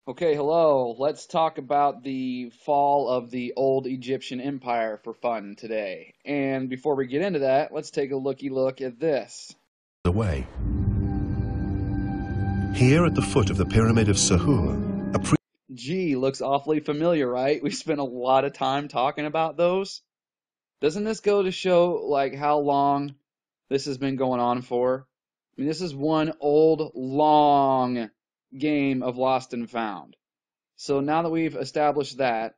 Okay, hello. Let's talk about the fall of the old Egyptian empire for fun today. And before we get into that, let's take a look at this. Away. Here at the foot of the Pyramid of Sahur, Gee, looks awfully familiar, right? We spent a lot of time talking about those. Doesn't this go to show like how long this has been going on for? I mean, this is one old, long game of Lost and Found. So now that we've established that,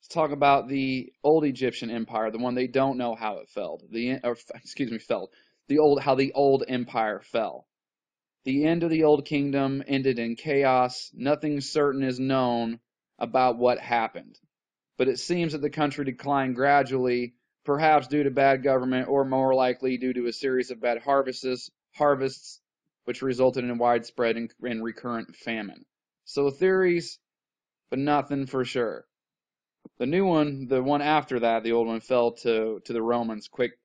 let's talk about the old Egyptian empire, the one they don't know how it fell. How the old empire fell. The end of the old kingdom ended in chaos. Nothing certain is known about what happened. But it seems that the country declined gradually, perhaps due to bad government, or more likely due to a series of bad harvests, which resulted in widespread and recurrent famine. So theories, but nothing for sure. The new one, the one after that, the old one fell to the Romans. Quick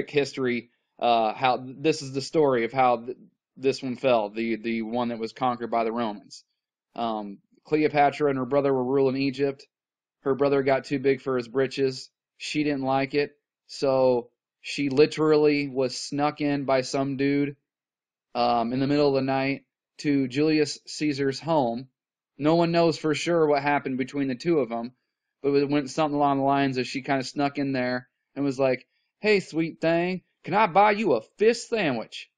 history. How this is the story of how this one fell. The one that was conquered by the Romans. Cleopatra and her brother were ruling Egypt. Her brother got too big for his britches. She didn't like it, so she literally was snuck in by some dude in the middle of the night to Julius Caesar's home. No one knows for sure what happened between the two of them, but it went something along the lines of she kind of snuck in there and was like, "Hey, sweet thing, can I buy you a fish sandwich?"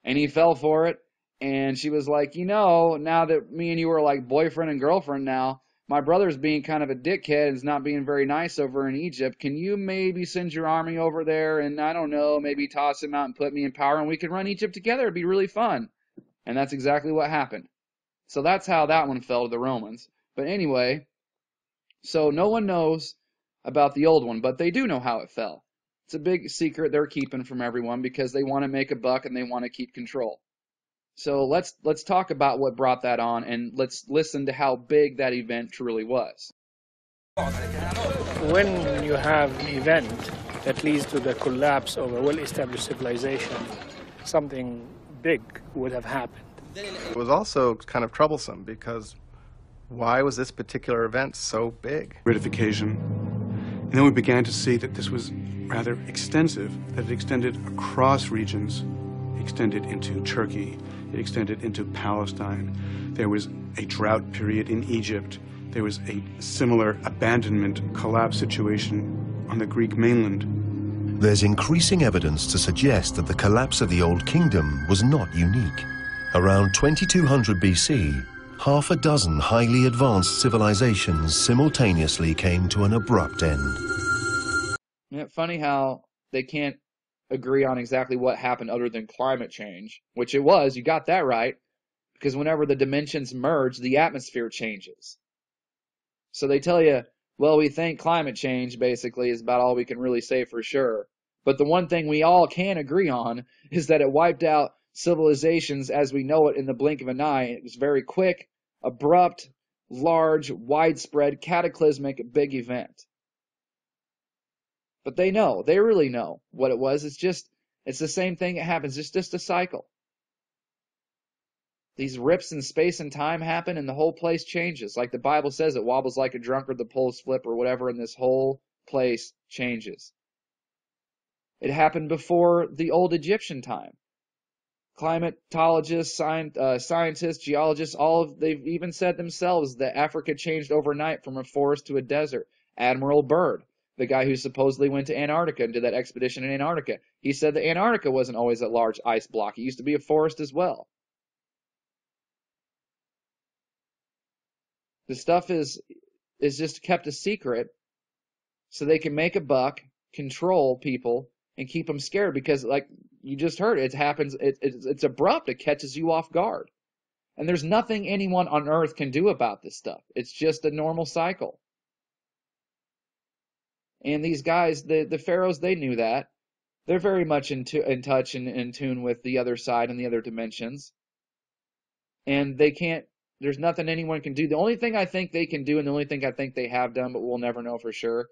And he fell for it, and she was like, now that me and you are like boyfriend and girlfriend now, my brother's being kind of a dickhead and is not being very nice over in Egypt. Can you maybe send your army over there and, I don't know, maybe toss him out and put me in power and we could run Egypt together? It'd be really fun. And that's exactly what happened. So that's how that one fell to the Romans. But anyway, so no one knows about the old one, but they do know how it fell. It's a big secret they're keeping from everyone because they want to make a buck and they want to keep control. So let's talk about what brought that on, and let's listen to how big that event truly was. When you have an event that leads to the collapse of a well-established civilization, something big would have happened. It was also kind of troublesome because why was this particular event so big? Gratification. And then we began to see that this was rather extensive, that it extended across regions, extended into Turkey, it extended into Palestine. There was a drought period in Egypt. There was a similar abandonment collapse situation on the Greek mainland. there's increasing evidence to suggest that the collapse of the Old Kingdom was not unique. Around 2200 BC, half a dozen highly advanced civilizations simultaneously came to an abrupt end. Isn't it funny how they can't agree on exactly what happened other than climate change, which it was, you got that right, because whenever the dimensions merge, the atmosphere changes. So they tell you, well, we think climate change basically is about all we can really say for sure. But the one thing we all can agree on is that it wiped out civilizations as we know it in the blink of an eye. It was very quick, abrupt, large, widespread, cataclysmic, big event. But they know, they really know what it was. It's the same thing that happens. It's just a cycle. These rips in space and time happen and the whole place changes. Like the Bible says, it wobbles like a drunkard, the poles flip or whatever, and this whole place changes. It happened before the old Egyptian time. Climatologists, scientists, geologists, they've even said themselves that Africa changed overnight from a forest to a desert. Admiral Byrd, the guy who supposedly went to Antarctica and did that expedition in Antarctica, he said that Antarctica wasn't always a large ice block. It used to be a forest as well. The stuff is just kept a secret so they can make a buck, control people, and keep them scared because, like you just heard, it happens, it's abrupt, it catches you off guard. And there's nothing anyone on Earth can do about this stuff. It's just a normal cycle. And these guys, the pharaohs, they knew that. They're very much in touch and in tune with the other side and the other dimensions. And there's nothing anyone can do. The only thing I think they can do, and the only thing I think they have done, but we'll never know for sure,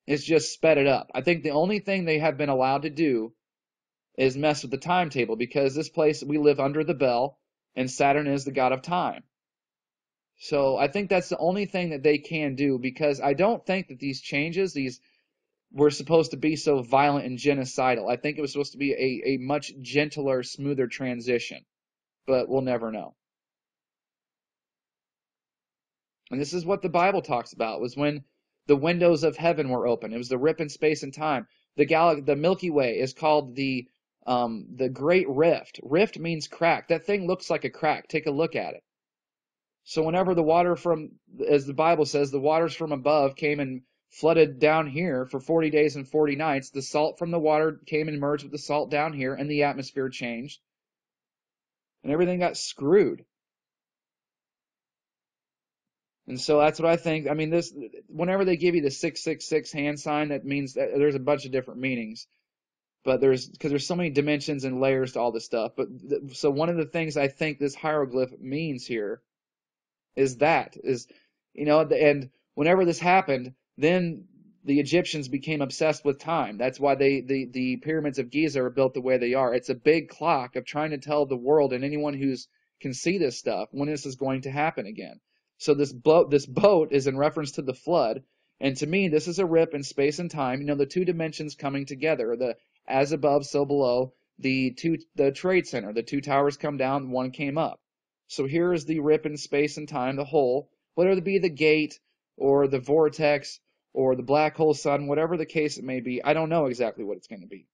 is just sped it up. I think the only thing they have been allowed to do is mess with the timetable, because this place, we live under the bell, and Saturn is the god of time. So I think that's the only thing that they can do, because I don't think that these changes, were supposed to be so violent and genocidal. I think it was supposed to be a much gentler, smoother transition, but we'll never know. And this is what the Bible talks about, was when the windows of heaven were open. It was the rip in space and time. The Milky Way is called the Great Rift. Rift means crack. That thing looks like a crack. Take a look at it. So whenever the water from, as the Bible says, the waters from above came and flooded down here for 40 days and 40 nights, the salt from the water came and merged with the salt down here, and the atmosphere changed. And everything got screwed. And so that's what I think. I mean, whenever they give you the 666 hand sign, that means that there's a bunch of different meanings. But because there's so many dimensions and layers to all this stuff. But so one of the things I think this hieroglyph means here is, and whenever this happened, then the Egyptians became obsessed with time. That's why the pyramids of Giza are built the way they are. It's a big clock of trying to tell the world and anyone can see this stuff when this is going to happen again. So this boat is in reference to the flood, and to me, this is a rip in space and time. The two dimensions coming together, the as above, so below. The trade center, the two towers come down, one came up. So here is the rip in space and time, the hole, whether it be the gate or the vortex or the black hole sun, whatever the case it may be. I don't know exactly what it's going to be.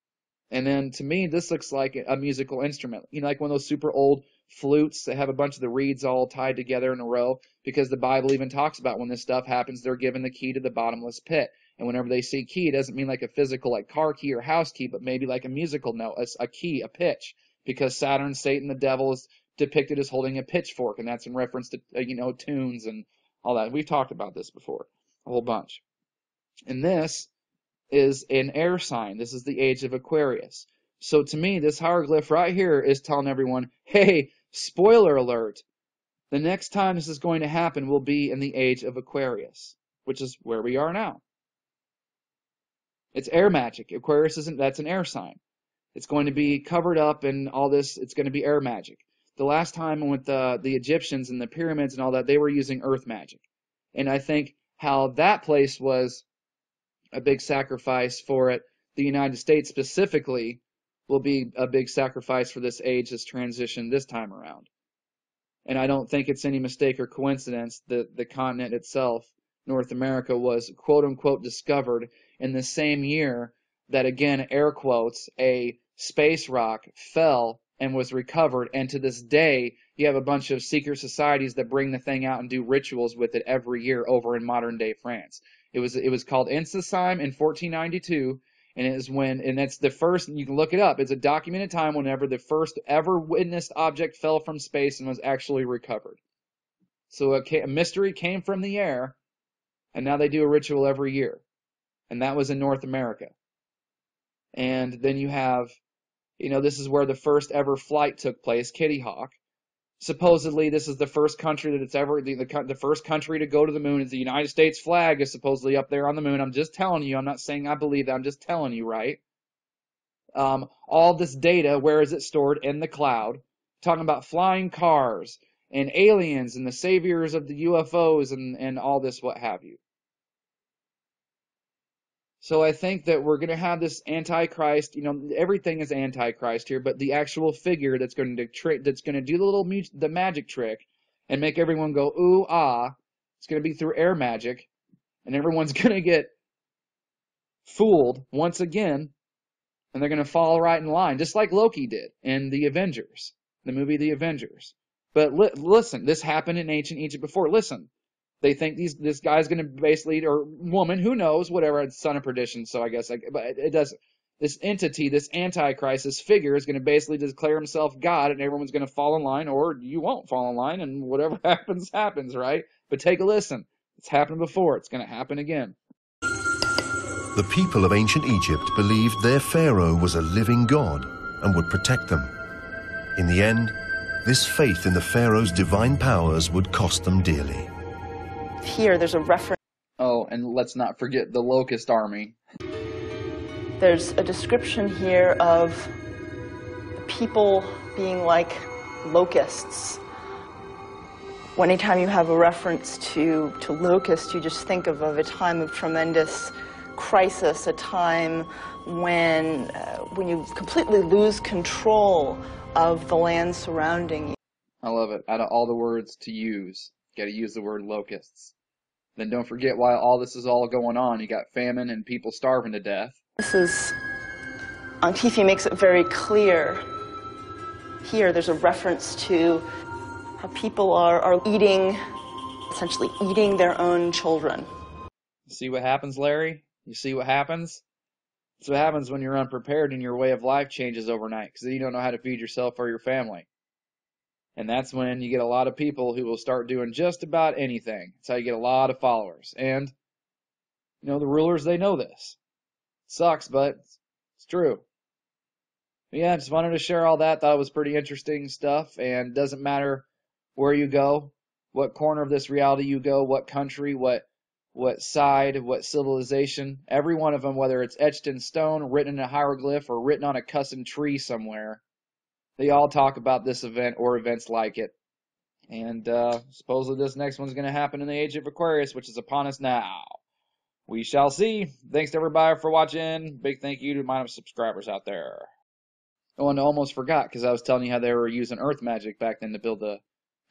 And then to me, this looks like a musical instrument. Like one of those super old flutes that have a bunch of the reeds all tied together in a row, because the Bible even talks about when this stuff happens, they're given the key to the bottomless pit. And whenever they see key, it doesn't mean like a physical, like car key or house key, but maybe like a musical note, a key, a pitch, because Saturn, Satan, the devil is depicted as holding a pitchfork, and that's in reference to, tunes and all that. We've talked about this before, a whole bunch. And this is an air sign. This is the age of Aquarius. So to me, this hieroglyph right here is telling everyone, hey, spoiler alert, the next time this is going to happen will be in the age of Aquarius, which is where we are now. It's air magic. Aquarius that's an air sign. It's going to be covered up and all this. It's going to be air magic. The last time with the Egyptians and the pyramids and all that, they were using earth magic. And I think how that place was a big sacrifice for it, the United States specifically will be a big sacrifice for this age, this transition this time around. And I don't think it's any mistake or coincidence that the continent itself, North America, was quote-unquote discovered in the same year that, again, air quotes, a space rock fell and was recovered, and to this day, you have a bunch of secret societies that bring the thing out and do rituals with it every year over in modern-day France. It was called Incisime in 1492, and that's the first, you can look it up, it's a documented time whenever the first ever witnessed object fell from space and was actually recovered. So a mystery came from the air, and now they do a ritual every year, and that was in North America. And then you have, this is where the first ever flight took place, Kitty Hawk. Supposedly, this is the first country that it's ever, the first country to go to the moon is the United States flag is supposedly up there on the moon. I'm just telling you. I'm not saying I believe that. I'm just telling you, right? All this data, where is it stored? In the cloud. Talking about flying cars and aliens and the saviors of the UFOs and all this, what have you. So I think that we're going to have this Antichrist, everything is Antichrist here, but the actual figure that's going to do the magic trick and make everyone go, ooh, ah, it's going to be through air magic, and everyone's going to get fooled once again, and they're going to fall right in line, just like Loki did in The Avengers, the movie The Avengers. But listen, this happened in ancient Egypt before. Listen. They think this guy's going to basically, or woman, who knows, whatever, it's son of perdition, so I guess, but it doesn't. This entity, this Antichrist, this figure is going to basically declare himself God, and everyone's going to fall in line, or you won't fall in line, and whatever happens, happens, right? But take a listen. It's happened before. It's going to happen again. The people of ancient Egypt believed their pharaoh was a living god and would protect them. In the end, this faith in the pharaoh's divine powers would cost them dearly. Here, there's a reference. Oh, and let's not forget the locust army. There's a description here of people being like locusts. Anytime you have a reference to locust, you just think of a time of tremendous crisis, a time when you completely lose control of the land surrounding you. I love it. Out of all the words to use, you got to use the word locusts. Then don't forget while all this is all going on, you got famine and people starving to death. This is, Antifi makes it very clear. Here there's a reference to how people are essentially eating their own children. See what happens, Larry? You see what happens? That's what happens when you're unprepared and your way of life changes overnight, because then you don't know how to feed yourself or your family. And that's when you get a lot of people who will start doing just about anything. That's how you get a lot of followers. And, the rulers, they know this. It sucks, but it's true. But yeah, I just wanted to share all that. Thought it was pretty interesting stuff. And it doesn't matter where you go, what corner of this reality you go, what country, what side, what civilization. Every one of them, whether it's etched in stone, written in a hieroglyph, or written on a custom tree somewhere, they all talk about this event or events like it. And supposedly this next one's going to happen in the age of Aquarius, which is upon us now. We shall see. Thanks to everybody for watching. Big thank you to my subscribers out there. Oh, and I almost forgot, because I was telling you how they were using earth magic back then to build the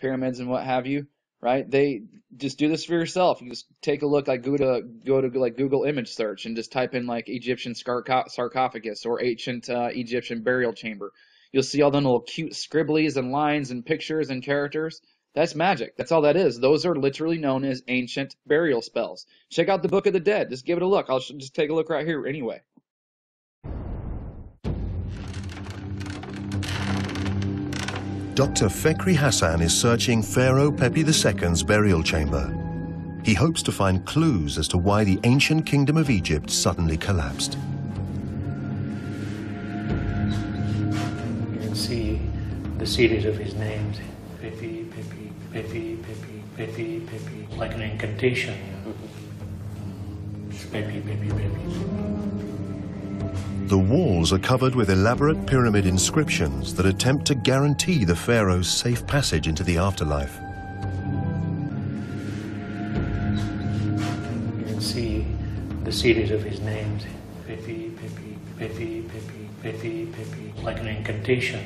pyramids and what have you, right? They just do this for yourself. You just take a look, like go to like Google image search and just type in like Egyptian sarcophagus or ancient Egyptian burial chamber. You'll see all the little cute scribblies and lines and pictures and characters. That's magic. That's all that is. Those are literally known as ancient burial spells. Check out the Book of the Dead. Just give it a look. I'll just take a look right here anyway. Dr. Fekri Hassan is searching Pharaoh Pepi II's burial chamber. He hopes to find clues as to why the ancient kingdom of Egypt suddenly collapsed. You can see the series of his names. Pepi, Pepi, Pepi, Pepi, Pepi, Pepi, like an incantation. Pepi, Pepi, Pepi. The walls are covered with elaborate pyramid inscriptions that attempt to guarantee the pharaoh's safe passage into the afterlife. You can see the series of his names. Pepi, Pepi, Pepi, Pepi, Pepi, Pepi, like an incantation.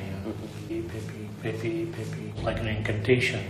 Pepi, Pepi, Pepi, like an incantation.